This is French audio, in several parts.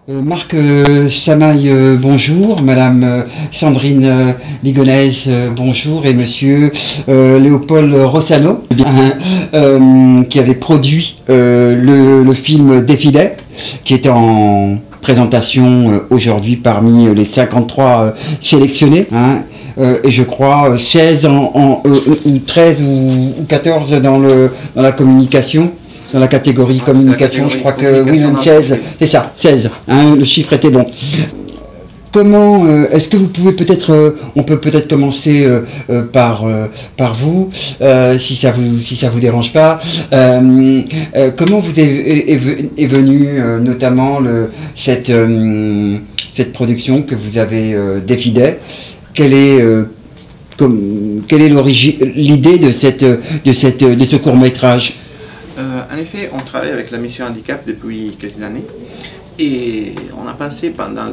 Marc Samaï, bonjour, Madame Sandrine Ligonnès, bonjour, et Monsieur Léopold Rossano, qui avait produit le film Défilé, qui est en présentation aujourd'hui parmi les 53 sélectionnés, hein, et je crois 16 ou 13 ou 14 dans la communication. Dans la catégorie communication, je crois que oui, même 16, c'est ça, 16, hein, le chiffre était bon. Comment, est-ce que vous pouvez peut-être, on peut peut-être commencer par vous, si ça vous dérange pas. Comment vous est venue notamment cette production que vous avez Défilé? Quelle est l'idée de ce court-métrage? En effet, on travaille avec la mission handicap depuis quelques années et on a pensé pendant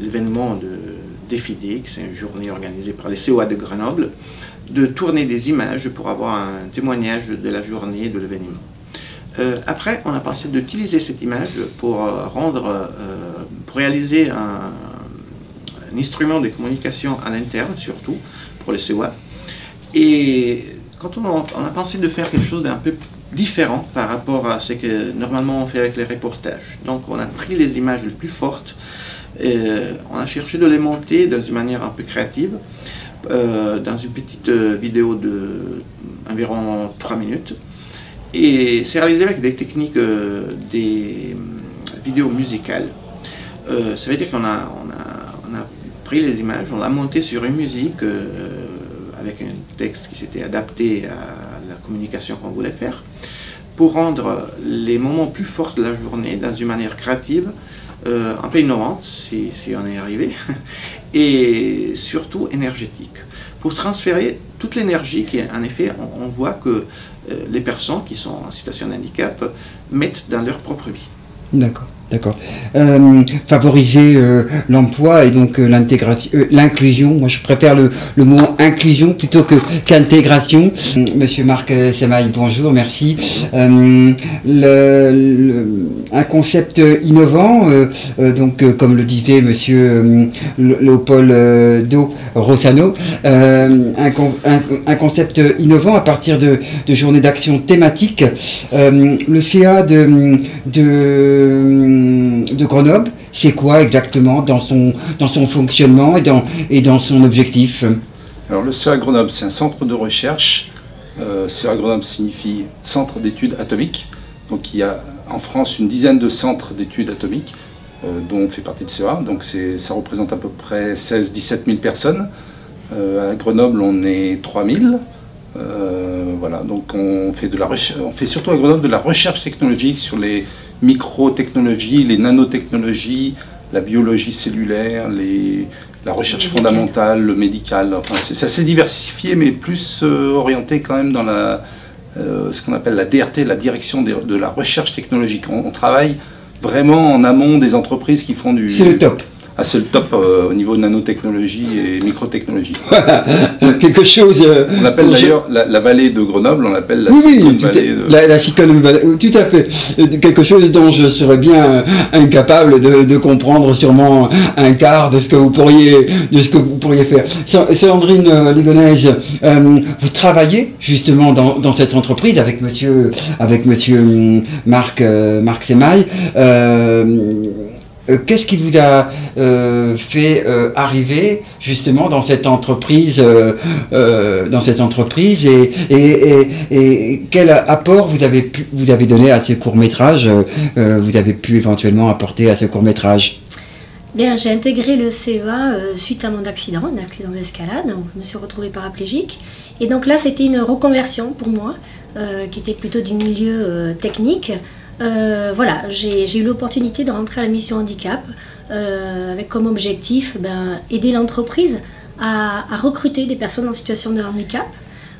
l'événement de Défilé, c'est une journée organisée par les COA de Grenoble, de tourner des images pour avoir un témoignage de la journée, de l'événement. Après, on a pensé d'utiliser cette image pour réaliser un instrument de communication à l'interne, surtout pour les COA. Et quand on a pensé de faire quelque chose d'un peu différent par rapport à ce que normalement on fait avec les reportages. Donc on a pris les images les plus fortes, on a cherché de les monter dans une manière un peu créative, dans une petite vidéo d'environ 3 minutes. Et c'est réalisé avec des techniques des vidéos musicales. Ça veut dire qu'on a pris les images, on l'a monté sur une musique avec un texte qui s'était adapté à la communication qu'on voulait faire, pour rendre les moments plus forts de la journée dans une manière créative, un peu innovante, si on est arrivé, et surtout énergétique, pour transférer toute l'énergie qui, en effet, on voit que les personnes qui sont en situation de handicap mettent dans leur propre vie. D'accord. D'accord. Favoriser l'emploi et donc l'inclusion. Moi, je préfère le mot inclusion plutôt qu'intégration. Monsieur Marc Samaï, bonjour, merci. Un concept innovant, donc comme le disait Monsieur Léopold Rossano, un concept innovant à partir de journées d'action thématiques. Le CA de Grenoble, c'est quoi exactement dans son fonctionnement et dans son objectif? Alors le CA Grenoble, c'est un centre de recherche. CA Grenoble signifie Centre d'études atomiques. Donc il y a en France une dizaine de centres d'études atomiques dont on fait partie de CA. Donc ça représente à peu près 16-17 000 personnes. À Grenoble, on est 3 000. Voilà, donc on fait surtout à Grenoble de la recherche technologique sur les microtechnologies, les nanotechnologies, la biologie cellulaire, la recherche fondamentale, le médical. Enfin, c'est assez diversifié, mais plus orienté quand même dans ce qu'on appelle la DRT, la direction de la recherche technologique. On travaille vraiment en amont des entreprises qui font du... C'est le top. Ah, c'est le top au niveau de nanotechnologie et microtechnologie. Voilà, quelque chose... on appelle d'ailleurs la vallée de Grenoble, on l'appelle la Silicon Valley. La Silicon Valley, tout à fait. Quelque chose dont je serais bien incapable de comprendre sûrement un quart de ce que vous pourriez faire. Sandrine Ligonnès, vous travaillez justement dans cette entreprise avec monsieur Marc Samaï. Qu'est-ce qui vous a fait arriver justement dans cette entreprise, et quel apport vous avez donné à ce court-métrage, vous avez pu éventuellement apporter à ce court-métrage? Bien, j'ai intégré le CEA suite à mon accident, un accident d'escalade, donc je me suis retrouvée paraplégique. Et donc là, c'était une reconversion pour moi, qui était plutôt du milieu technique. Voilà, j'ai eu l'opportunité de rentrer à la mission handicap avec comme objectif aider l'entreprise à recruter des personnes en situation de handicap,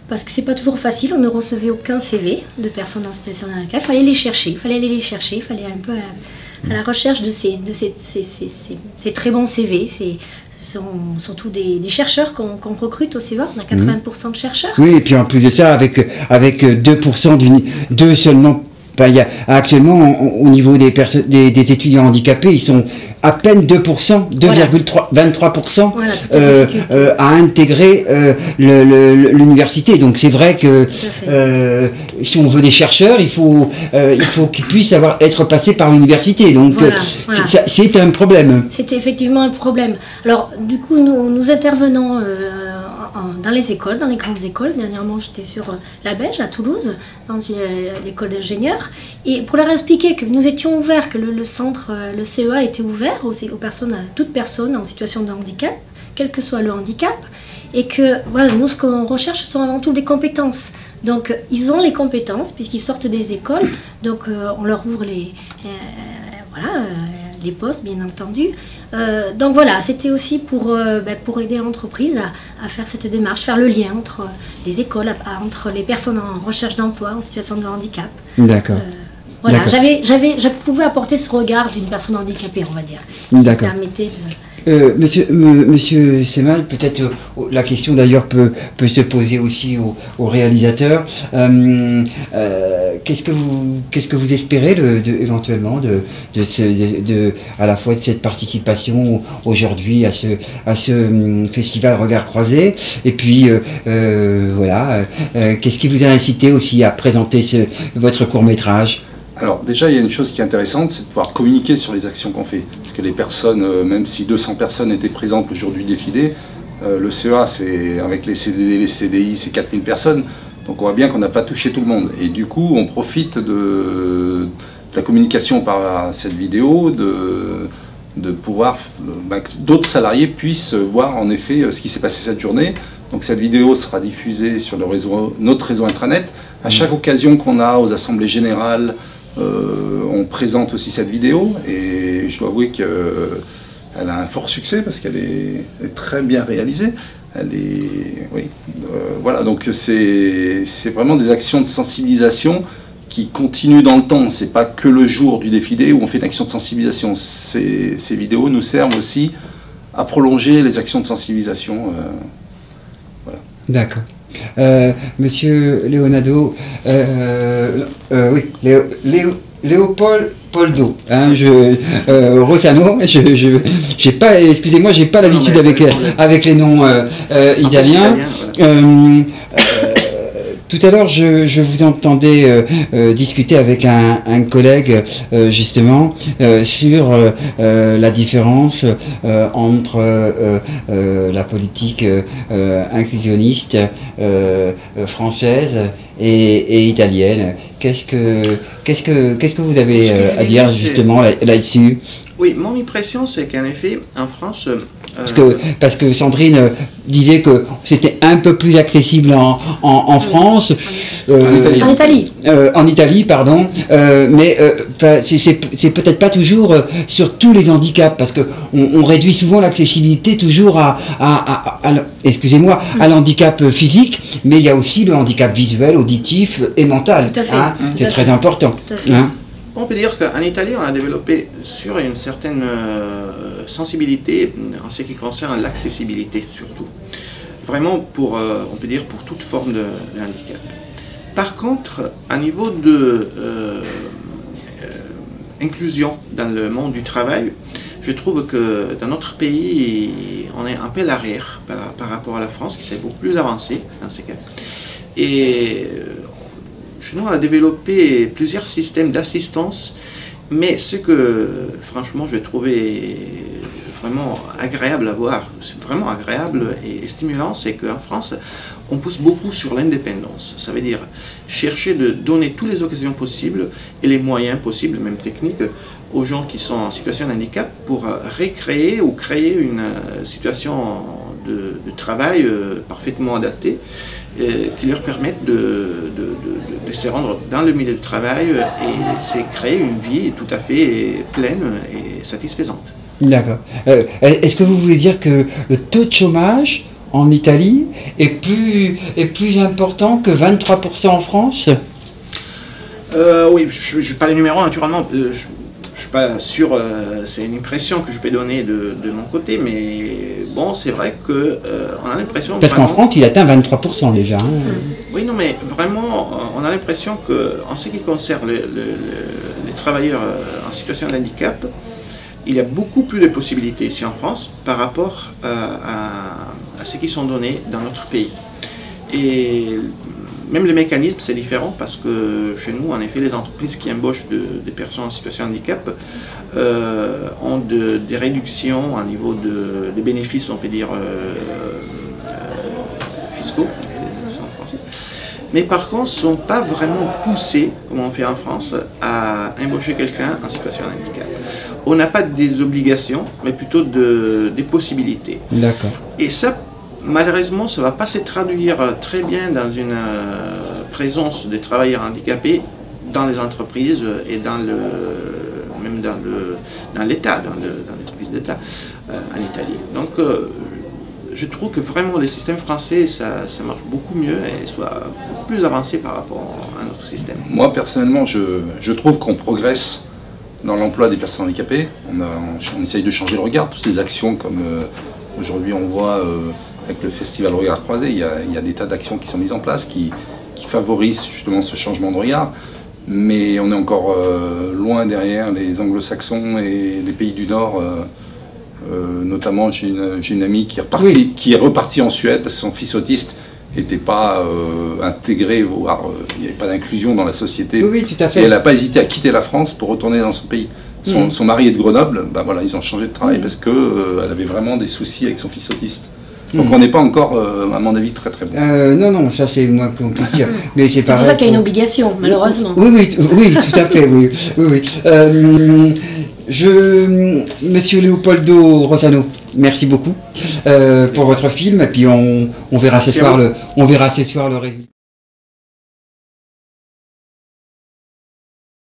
parce que c'est pas toujours facile, on ne recevait aucun CV de personnes en situation de handicap, il fallait aller les chercher, il fallait un peu à la recherche de ces très bons CV. Ce sont surtout des chercheurs qu'on recrute au CEA, on a 80% de chercheurs. Oui, et puis en plus de ça, avec 2% seulement actuellement, au niveau des étudiants handicapés, ils sont à peine 2%, 2,23% à intégrer l'université. Donc c'est vrai que si on veut des chercheurs, il faut qu'ils puissent être passés par l'université. Donc c'est un problème. C'est effectivement un problème. Alors du coup, nous intervenons dans les écoles, dans les grandes écoles. Dernièrement, j'étais sur la Belge, à Toulouse, dans l'école d'ingénieurs. Et pour leur expliquer que nous étions ouverts, que le centre, le CEA était ouvert aux personnes, à toute personne en situation de handicap, quel que soit le handicap, et que voilà, nous, ce qu'on recherche, ce sont avant tout des compétences. Donc, ils ont les compétences, puisqu'ils sortent des écoles, donc on leur ouvre les postes, bien entendu. Donc voilà, c'était aussi pour aider l'entreprise à faire cette démarche, faire le lien entre les écoles, entre les personnes en recherche d'emploi, en situation de handicap. D'accord. Voilà, je pouvais apporter ce regard d'une personne handicapée, on va dire. D'accord. Permettait de... Monsieur Semal, peut-être la question d'ailleurs peut se poser aussi au réalisateur. Qu'est-ce que vous espérez éventuellement à la fois de cette participation aujourd'hui à ce festival Regard Croisé, et puis qu'est-ce qui vous a incité aussi à présenter votre court-métrage? Alors déjà, il y a une chose qui est intéressante, c'est de pouvoir communiquer sur les actions qu'on fait. Parce que les personnes, même si 200 personnes étaient présentes le jour du défilé, le CEA, avec les CDD, les CDI, c'est 4000 personnes. Donc on voit bien qu'on n'a pas touché tout le monde. Et du coup, on profite de la communication par cette vidéo, de pouvoir que d'autres salariés puissent voir en effet ce qui s'est passé cette journée. Donc cette vidéo sera diffusée sur notre réseau intranet. À chaque occasion qu'on a aux assemblées générales, on présente aussi cette vidéo, et je dois avouer qu'elle a un fort succès parce qu'elle est très bien réalisée. Voilà, donc c'est vraiment des actions de sensibilisation qui continuent dans le temps. C'est pas que le jour du défilé où on fait une action de sensibilisation. Ces vidéos nous servent aussi à prolonger les actions de sensibilisation. Voilà. D'accord. Monsieur Leonardo, oui, Léopold Poldo, Rossano, j'ai pas, excusez-moi, j'ai pas l'habitude avec les noms italiens. Tout à l'heure, je vous entendais discuter avec un collègue justement sur la différence entre la politique inclusionniste française et italienne. Qu'est-ce que vous avez à dire justement là-dessus? Oui, mon impression, c'est qu'en effet, en France... Parce que Sandrine disait que c'était un peu plus accessible en France, en Italie, pardon, mais c'est peut-être pas toujours sur tous les handicaps, parce qu'on réduit souvent l'accessibilité toujours excusez-moi, à l'handicap physique, mais il y a aussi le handicap visuel, auditif et mental. Tout à fait. Hein, c'est très important. Hein. On peut dire qu'en Italie, on a développé sur une certaine sensibilité en ce qui concerne l'accessibilité surtout. Vraiment, on peut dire pour toute forme de handicap. Par contre, à niveau de inclusion dans le monde du travail, je trouve que dans notre pays, on est un peu à l'arrière par rapport à la France, qui s'est beaucoup plus avancée dans ces cas. Et chez nous, on a développé plusieurs systèmes d'assistance, mais ce que, franchement, je trouvais vraiment agréable à voir, vraiment agréable et stimulant, c'est qu'en France, on pousse beaucoup sur l'indépendance. Ça veut dire chercher de donner toutes les occasions possibles et les moyens possibles, même techniques, aux gens qui sont en situation de handicap pour recréer ou créer une situation de travail parfaitement adaptée, qui leur permettent de se rendre dans le milieu du travail et c'est créer une vie tout à fait pleine et satisfaisante. D'accord. Est-ce que vous voulez dire que le taux de chômage en Italie est plus important que 23% en France? Oui, je ne vais pas les numéros naturellement. Je suis pas sûr, c'est une impression que je peux donner de mon côté, mais bon, c'est vrai que on a l'impression... Parce qu'en France, il atteint 23% déjà. Hein. Oui, non, mais vraiment, on a l'impression qu'en ce qui concerne les travailleurs en situation de handicap, il y a beaucoup plus de possibilités ici en France par rapport à ce qui sont donnés dans notre pays. Et même les mécanismes, c'est différent parce que chez nous, en effet, les entreprises qui embauchent des personnes en situation de handicap ont des réductions au niveau des bénéfices, on peut dire, fiscaux, mais par contre, ne sont pas vraiment poussés, comme on fait en France, à embaucher quelqu'un en situation de handicap. On n'a pas des obligations, mais plutôt des possibilités. D'accord. Et ça, malheureusement, ça ne va pas se traduire très bien dans une présence des travailleurs handicapés dans les entreprises et même dans l'État, dans l'entreprise d'État en Italie. Donc, je trouve que vraiment le système français, ça marche beaucoup mieux et soit beaucoup plus avancé par rapport à notre système. Moi, personnellement, je trouve qu'on progresse dans l'emploi des personnes handicapées. On essaye de changer le regard. Toutes ces actions, comme aujourd'hui on voit avec le festival Regard Croisé, il y a des tas d'actions qui sont mises en place qui favorisent justement ce changement de regard. Mais on est encore loin derrière les anglo-saxons et les pays du Nord. Notamment, j'ai une amie qui est repartie en Suède parce que son fils autiste n'était pas intégré, voire il n'y avait pas d'inclusion dans la société. Oui, tout à fait. Et elle n'a pas hésité à quitter la France pour retourner dans son pays. Son mari est de Grenoble, ben voilà, ils ont changé de travail parce qu'elle avait vraiment des soucis avec son fils autiste. Donc on n'est pas encore, à mon avis, très très bon. Non, ça c'est moi qu'on peut dire. C'est pour ça qu'il y a une obligation, malheureusement. Oui, tout à fait, oui. Monsieur Leopoldo Rossano, merci beaucoup pour votre film, et puis on verra ce soir le résultat.